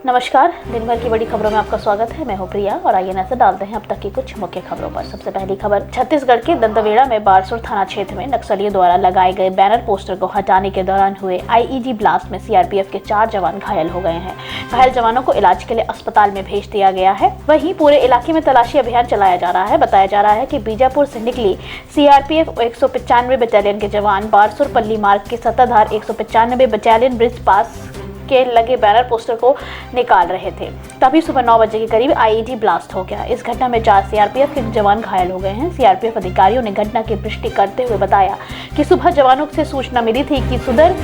नमस्कार, दिन भर की बड़ी खबरों में आपका स्वागत है। मैं हूं प्रिया और आइए नजर डालते हैं अब तक की कुछ मुख्य खबरों पर। सबसे पहली खबर, छत्तीसगढ़ के दंतेवाड़ा में बारसूर थाना क्षेत्र में नक्सलियों द्वारा लगाए गए बैनर पोस्टर को हटाने के दौरान हुए आईईडी ब्लास्ट में सीआरपीएफ के 4 जवान घायल हो गए हैं। घायल जवानों को इलाज के लिए अस्पताल में भेज दिया गया है। वहीं पूरे इलाके में तलाशी अभियान चलाया जा रहा है। बताया जा रहा है कि बीजापुर से निकली सीआरपीएफ 195 बटालियन के जवान बारसूर पल्ली मार्ग के सत्ताधार 195 बटालियन ब्रिज पास के लगे बैनर पोस्टर को निकाल रहे थे। तभी सुबह 9 बजे के करीब आईईडी ब्लास्ट हो गया। इस घटना में 4 सीआरपीएफ के जवान घायल हो गए हैं। सीआरपीएफ अधिकारियों ने घटना की पुष्टि करते हुए बताया कि सुबह जवानों से सूचना मिली थी कि सुदर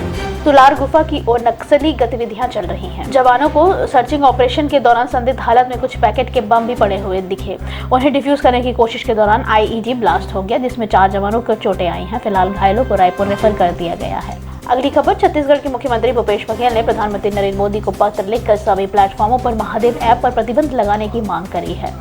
तुलार गुफा की ओर नक्सली गतिविधियां चल रही हैं। जवानों को सर्चिंग ऑपरेशन के दौरान संदिग्ध हालत में कुछ पैकेट के बम भी पड़े हुए दिखे। उन्हें डिफ्यूज करने की कोशिश के दौरान आईईडी ब्लास्ट हो गया, जिसमें 4 जवानों को चोटें आई हैं। फिलहाल घायलों को रायपुर रेफर कर दिया गया है। अगली खबर, छत्तीसगढ़ के मुख्यमंत्री भूपेश बघेल ने प्रधानमंत्री नरेंद्र मोदी को पत्र लिखकर सभी प्लेटफॉर्मों पर महादेव ऐप पर प्रतिबंध लगाने की मांग करी है।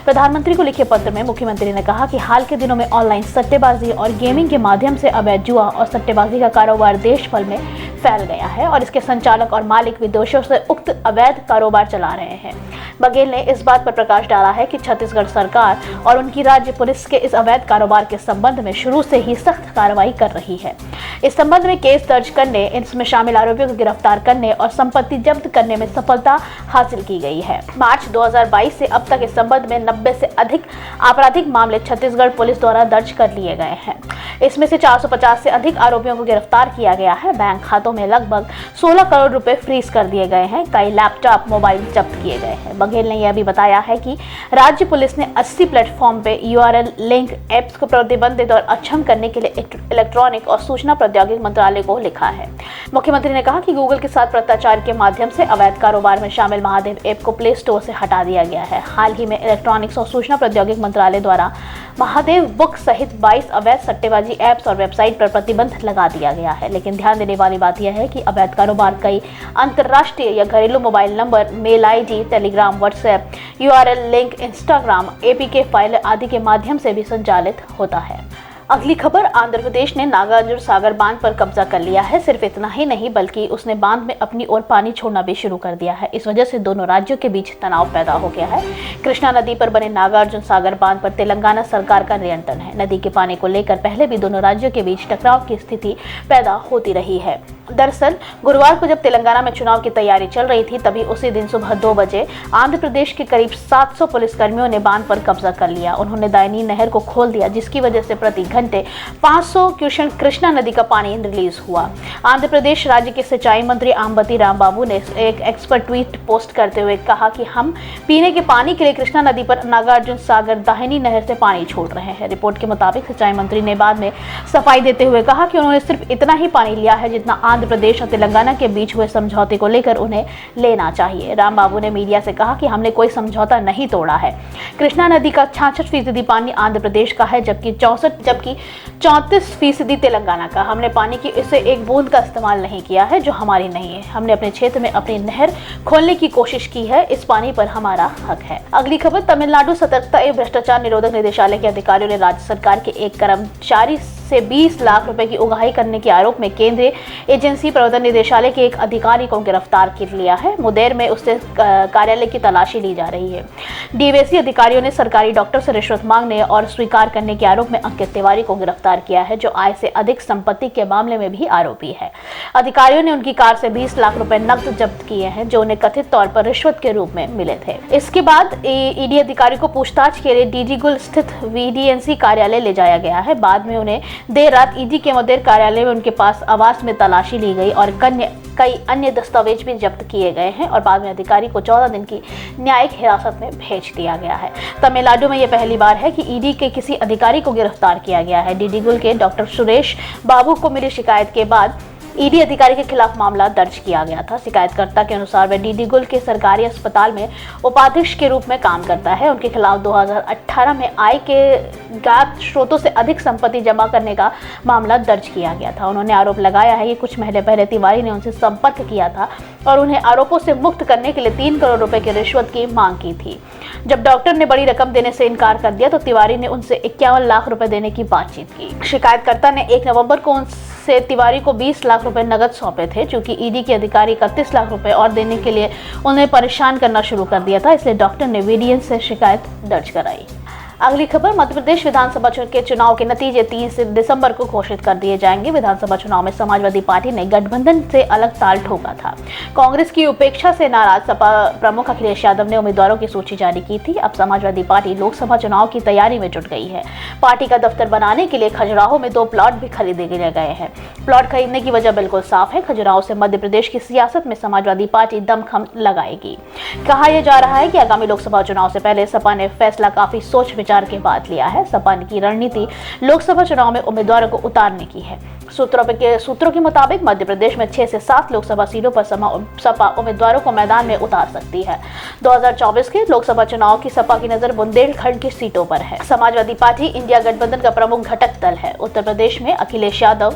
प्रधानमंत्री को लिखे पत्र में मुख्यमंत्री ने कहा कि हाल के दिनों में ऑनलाइन सट्टेबाजी और गेमिंग के माध्यम से अवैध जुआ और सट्टेबाजी का कारोबार देश भर में फैल गया है और इसके संचालक और मालिक विदेशों से उक्त अवैध कारोबार चला रहे हैं। बघेल ने इस बात पर प्रकाश डाला है कि छत्तीसगढ़ सरकार और उनकी राज्य पुलिस के इस अवैध कारोबार के संबंध में शुरू से ही सख्त कार्रवाई कर रही है। इस संबंध में केस दर्ज करने, इसमें शामिल आरोपियों को गिरफ्तार करने और संपत्ति जब्त करने में सफलता हासिल की गई है। मार्च 2022 से अब तक इस संबंध में 90 से अधिक आपराधिक मामले छत्तीसगढ़ पुलिस द्वारा दर्ज कर लिए गए हैं। इसमें से 450 से अधिक आरोपियों को गिरफ्तार किया गया है। बैंक खातों में लगभग 16 करोड़ रुपए फ्रीज कर दिए गए हैं। कई लैपटॉप, मोबाइल जब्त किए गए हैं। बघेल ने यह भी बताया है कि राज्य पुलिस ने 80 प्लेटफॉर्म पे यूआरएल लिंक एप्स को प्रतिबंधित और अक्षम करने के लिए इलेक्ट्रॉनिक और सूचना प्रौद्योगिकी मंत्रालय को लिखा है। मुख्यमंत्री ने कहा कि गूगल के साथ भ्रष्टाचार के माध्यम से अवैध कारोबार में शामिल महादेव ऐप को प्ले स्टोर से हटा दिया गया है। हाल ही में इलेक्ट्रॉनिक्स और सूचना प्रौद्योगिकी मंत्रालय द्वारा महादेव बुक सहित 22 अवैध सट्टेबाजी ऐप्स और वेबसाइट पर प्रतिबंध लगा दिया गया है। लेकिन ध्यान देने वाली बात यह है कि अवैध कारोबार कई अंतर्राष्ट्रीय या घरेलू mobile number, mail ID, Telegram, WhatsApp, URL link, Instagram, APK file आदि के माध्यम से भी संचालित होता है। अगली खबर, आंध्र प्रदेश ने नागार्जुन सागर बांध पर कब्जा कर लिया है। सिर्फ इतना ही नहीं बल्कि उसने बांध में अपनी ओर पानी छोड़ना भी शुरू कर दिया है। इस वजह से दोनों राज्यों के बीच तनाव पैदा हो गया है। कृष्णा नदी पर बने नागार्जुन सागर बांध पर तेलंगाना सरकार का नियंत्रण है। नदी के पानी को लेकर पहले भी दोनों राज्यों के बीच टकराव की स्थिति पैदा होती रही है। दरअसल गुरुवार को जब तेलंगाना में चुनाव की तैयारी चल रही थी, तभी उसी दिन सुबह 2 बजे आंध्र प्रदेश के करीब 700 पुलिसकर्मियों ने बांध पर कब्जा कर लिया। उन्होंने दायनी नहर को खोल दिया, जिसकी वजह से प्रति घंटे 500 क्यूसेक कृष्णा नदी का पानी रिलीज हुआ। आंध्र प्रदेश राज्य के सिंचाई मंत्री आंबती रामबाबू ने एक एक्सपर्ट ट्वीट पोस्ट करते हुए कहा कि हम पीने के पानी के लिए कृष्णा नदी पर नागार्जुन सागर दाहिनी नहर से पानी छोड़ रहे हैं। रिपोर्ट के मुताबिक सिंचाई मंत्री ने बाद में सफाई देते हुए कहा कि उन्होंने सिर्फ इतना ही पानी लिया है जितना आंध्र प्रदेश और तेलंगाना के बीच हुए समझौते को लेकर उन्हें लेना चाहिए। रामबाबू ने मीडिया से कहा कि हमने कोई समझौता नहीं तोड़ा है। कृष्णा नदी का 66% पानी आंध्र प्रदेश का है, जबकि 34% तेलंगाना का। हमने पानी की इससे एक बूंद का इस्तेमाल नहीं किया है जो हमारी नहीं है। हमने अपने क्षेत्र में अपनी नहर खोलने की कोशिश की है। इस पानी पर हमारा हक है। अगली खबर, तमिलनाडु सतर्कता एवं भ्रष्टाचार निरोधक निदेशालय के अधिकारियों ने राज्य सरकार के एक कर्मचारी से 20 लाख रुपए की उगाही करने के आरोप में केंद्रीय एजेंसी प्रवर्तन निदेशालय के एक अधिकारी को गिरफ्तार कर लिया है। मुदेर में उससे कार्यालय की तलाशी ली जा रही है। डीवीसी अधिकारियों ने सरकारी डॉक्टर से रिश्वत मांगने और स्वीकार करने के आरोप में अंकित तिवारी को गिरफ्तार किया है, जो आय से अधिक संपत्ति के मामले में भी आरोपी है। अधिकारियों ने उनकी कार से 20 लाख रुपए नकद जब्त किए हैं, जो उन्हें कथित तौर पर रिश्वत के रूप में मिले थे। इसके बाद ईडी अधिकारी को पूछताछ के लिए डीजीगुल स्थित वीडीएनसी कार्यालय ले जाया गया है। बाद में उन्हें देर रात ईडी के मुदेर कार्यालय में उनके पास आवास में तलाशी ली गई और कई अन्य दस्तावेज भी जब्त किए गए हैं और बाद में अधिकारी को 14 दिन की न्यायिक हिरासत में भेज दिया गया है। तमिलनाडु में यह पहली बार है कि ईडी के किसी अधिकारी को गिरफ्तार किया गया है। डीडीगुल के डॉक्टर सुरेश बाबू को मिली शिकायत के बाद ईडी अधिकारी के खिलाफ मामला दर्ज किया गया था। शिकायतकर्ता के अनुसार वह डीडीगुल के सरकारी अस्पताल में उपाधीश के रूप में काम करता है। उनके खिलाफ 2018 में आय के ज्ञात स्रोतों से अधिक संपत्ति जमा करने का मामला दर्ज किया गया था। उन्होंने आरोप लगाया है कि कुछ महीने पहले तिवारी ने उनसे संपर्क किया था और उन्हें आरोपों से मुक्त करने के लिए 3 करोड़ रुपए की रिश्वत की मांग की थी। जब डॉक्टर ने बड़ी रकम देने से इनकार कर दिया तो तिवारी ने उनसे 51 लाख रुपए देने की बातचीत की। शिकायतकर्ता ने 1 नवंबर को से तिवारी को 20 लाख रुपए नगद सौंपे थे। चूंकि ईडी के अधिकारी 31 लाख रुपए और देने के लिए उन्हें परेशान करना शुरू कर दिया था, इसलिए डॉक्टर ने विजिलेंस से शिकायत दर्ज कराई। अगली खबर, मध्य प्रदेश विधानसभा के चुनाव के नतीजे 30 दिसंबर को घोषित कर दिए जाएंगे। विधानसभा चुनाव में समाजवादी पार्टी ने गठबंधन से अलग ताल ठोका था। कांग्रेस की उपेक्षा से नाराज सपा प्रमुख अखिलेश यादव ने उम्मीदवारों की सूची जारी की थी। अब समाजवादी पार्टी लोकसभा चुनाव की तैयारी में जुट गई है। पार्टी का दफ्तर बनाने के लिए खजुराहो में 2 प्लॉट भी खरीदे गए हैं। प्लॉट खरीदने की वजह बिल्कुल साफ है, खजुराहो से मध्य प्रदेश की सियासत में समाजवादी पार्टी दमखम लगाएगी। कहा यह जा रहा है कि आगामी लोकसभा चुनाव से पहले सपा ने फैसला काफी सोच विचार के बाद लिया है। सपा की रणनीति लोकसभा चुनाव में उम्मीदवारों को उतारने की है। सूत्रों के मुताबिक मध्य प्रदेश में 6 से 7 लोकसभा सीटों पर सपा उम्मीदवारों को मैदान में उतार सकती है। 2024 के लोकसभा चुनाव की सपा की नजर बुंदेलखंड की सीटों पर है। समाजवादी पार्टी इंडिया गठबंधन का प्रमुख घटक दल है। उत्तर प्रदेश में अखिलेश यादव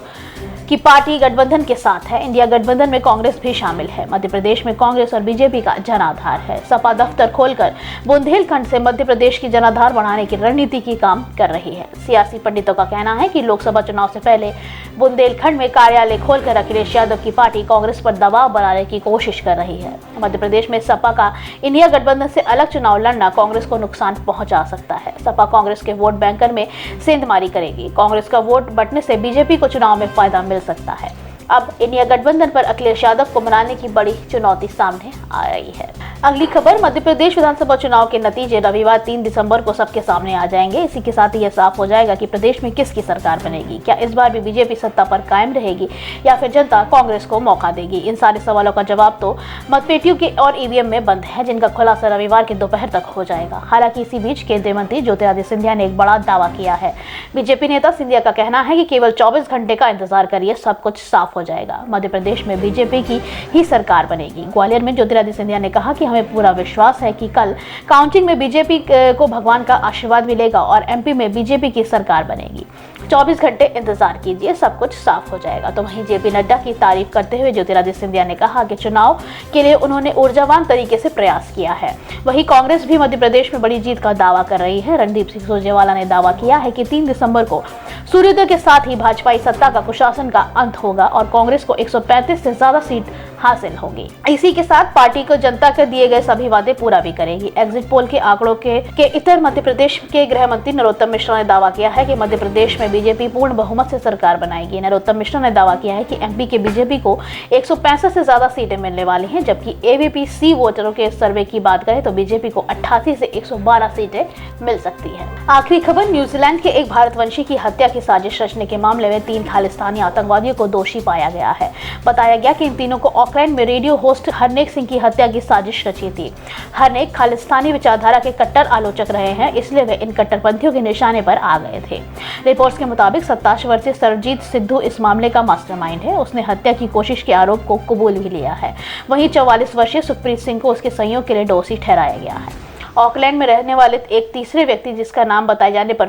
की पार्टी गठबंधन के साथ है। इंडिया गठबंधन में कांग्रेस भी शामिल है। मध्य प्रदेश में कांग्रेस और बीजेपी का जनाधार है। सपा दफ्तर खोलकर बुंदेलखंड से मध्य प्रदेश की जनाधार बढ़ाने की रणनीति की काम कर रही है। सियासी पंडितों का कहना है कि लोकसभा चुनाव से पहले बुंदेलखंड में कार्यालय खोलकर अखिलेश यादव की पार्टी कांग्रेस पर दबाव बनाने की कोशिश कर रही है। मध्य प्रदेश में सपा का इंडिया गठबंधन से अलग चुनाव लड़ना कांग्रेस को नुकसान पहुंचा सकता है। सपा कांग्रेस के वोट बैंकर में सेंधमारी करेगी। कांग्रेस का वोट बंटने से बीजेपी को चुनाव में फायदा मिल सकता है। अब इंडिया गठबंधन पर अखिलेश यादव को मनाने की बड़ी चुनौती सामने आ रही है। अगली खबर, मध्य प्रदेश विधानसभा चुनाव के नतीजे रविवार 3 दिसंबर को सबके सामने आ जाएंगे। इसी के साथ ही यह साफ हो जाएगा कि प्रदेश में किसकी सरकार बनेगी। क्या इस बार भी बीजेपी सत्ता पर कायम रहेगी या फिर जनता कांग्रेस को मौका देगी? इन सारे सवालों का जवाब तो मतपेटियों के और ईवीएम में बंद है, जिनका खुलासा रविवार के दोपहर तक हो जाएगा। हालांकि इसी बीच केंद्रीय मंत्री ज्योतिरादित्य सिंधिया ने एक बड़ा दावा किया है। बीजेपी नेता सिंधिया का कहना है कि केवल 24 घंटे का इंतजार करिए, सब कुछ साफ हो जाएगा। मध्य प्रदेश में बीजेपी की ही सरकार बनेगी। ग्वालियर में ज्योतिरादित्य सिंधिया ने कहा कि हमें पूरा विश्वास है कि कल काउंटिंग में बीजेपी को भगवान का आशीर्वाद मिलेगा और एमपी में बीजेपी की सरकार बनेगी। 24 घंटे इंतजार कीजिए, सब कुछ साफ हो जाएगा। तो वहीं जेपी नड्डा की तारीफ करते हुए ज्योतिरादित्य सिंधिया ने कहा कि चुनाव के लिए उन्होंने ऊर्जावान तरीके से प्रयास किया है। वहीं कांग्रेस भी मध्य प्रदेश में बड़ी जीत का दावा कर रही है। रणदीप सिंह सुरजेवाला ने दावा किया है कि 3 दिसंबर को सूर्योदय के साथ ही भाजपाई सत्ता का कुशासन का अंत होगा और कांग्रेस को 135 से ज्यादा सीट हासिल होगी। इसी के साथ पार्टी को जनता के दिए गए सभी वादे पूरा भी करेगी। एग्जिट पोल के आंकड़ों के इतर मध्य प्रदेश के गृह मंत्री नरोत्तम मिश्रा ने दावा किया है कि मध्य प्रदेश में बीजेपी पूर्ण बहुमत से सरकार बनाएगी। नरोत्तम मिश्रा ने दावा किया है कि एमपी के बीजेपी को 165 से ज्यादा सीटें मिलने वाली हैं, जबकि एबीपी सी वोटरों के सर्वे की बात करें तो बीजेपी को 88 से 112 सीटें मिल सकती है। आखिरी खबर, न्यूजीलैंड के एक भारतवंशी की हत्या की साजिश रचने के मामले में 3 खालिस्तानी आतंकवादियों को दोषी पाया गया है। बताया गया कि इन तीनों को ऑकलैंड में रेडियो होस्ट हरनेक सिंह की हत्या की साजिश रची थी। हरनेक खालिस्तानी विचारधारा के कट्टर आलोचक रहे हैं, इसलिए वे इन कट्टरपंथियों के निशाने पर आ गए थे। रिपोर्ट्स के मुताबिक 27 वर्षीय सरजीत सिद्धू इस मामले का मास्टरमाइंड है। उसने हत्या की कोशिश के आरोप को कबूल भी लिया है। वहीं 44 वर्षीय सुखप्रीत सिंह को उसके सहयोग के लिए दोषी ठहराया गया है। ऑकलैंड में रहने वाले एक तीसरे व्यक्ति जिसका नाम बताए जाने पर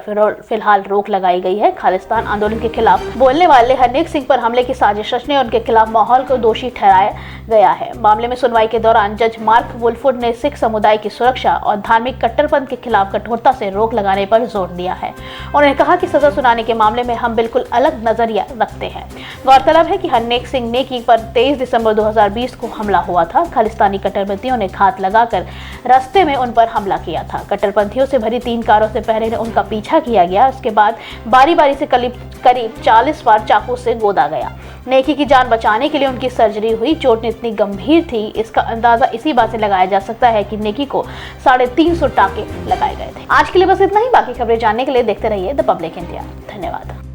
फिलहाल रोक लगाई गई है। खालिस्तान आंदोलन के खिलाफ बोलने वाले हरनेक सिंह पर हमले की साजिश रचने और उनके खिलाफ माहौल को दोषी ठहराया गया है। मामले में सुनवाई के दौरान जज मार्क वुलफुड ने सिख समुदाय की सुरक्षा और धार्मिक कट्टरपंथ के खिलाफ कठोरता से रोक लगाने पर जोर दिया है। उन्होंने कहा कि सजा सुनाने के मामले में हम बिल्कुल अलग नजरिया रखते हैं। गौरतलब है कि हरनेक सिंह नेकी पर 23 दिसंबर 2020 को हमला हुआ था। खालिस्तानी कट्टरपंथियों ने घात लगाकर रास्ते में उन पर हमला किया था। कट्टरपंथियों से भरी 3 कारों से पहले उनका पीछा किया गया। उसके बाद बारी बारी से करीब 40 बार चाकू से गोदा गया। नेकी की जान बचाने के लिए उनकी सर्जरी हुई। चोट इतनी गंभीर थी, इसका अंदाजा इसी बात से लगाया जा सकता है कि नेकी को 350 टाके लगाए गए थे। आज के लिए बस इतना ही। बाकी खबरें जानने के लिए देखते रहिए द पब्लिक इंडिया। धन्यवाद।